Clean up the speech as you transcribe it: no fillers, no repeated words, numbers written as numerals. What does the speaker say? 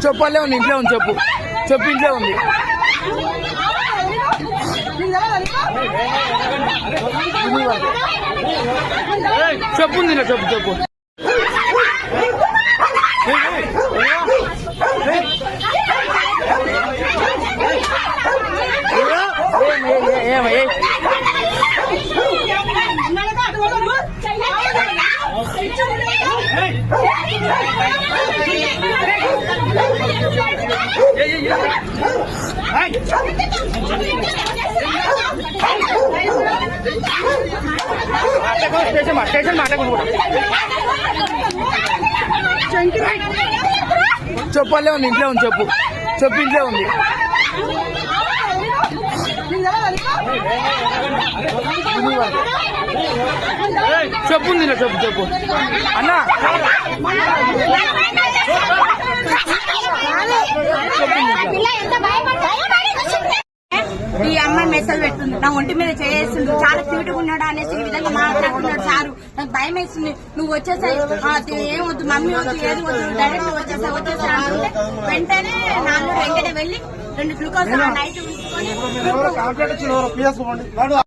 చెప్పలే ఉంది, ఇంట్లో ఉంది. చెప్పు ఇంట్లో ఉంది. చెప్పు ఉంది, చెప్పు చెప్పలే ఉంది, ఇంట్లో ఉంది. చెప్పు ఇంట్లో ఉంది. చెప్పు ఉంది, చెప్పు అన్నా. ఈ అమ్మాయి మెసేజ్ పెడుతుంది, నా ఒంటి మీద చేస్తుంది, చాలా క్యూట్ గా ఉన్నాడు అనేసి ఈ విధంగా మాట్లాడుతున్నాడు సారు. నాకు భయం వేస్తుంది. నువ్వు వచ్చేసాయి, ఏం వద్దు మమ్మీ వద్దు, ఏది వద్దు, డైరెక్ట్ వచ్చేసా అంటే వెంటనే నాన్న వెంటనే వెళ్ళి 2 గ్లూకోజ్ నైట్ ఉంచుకొని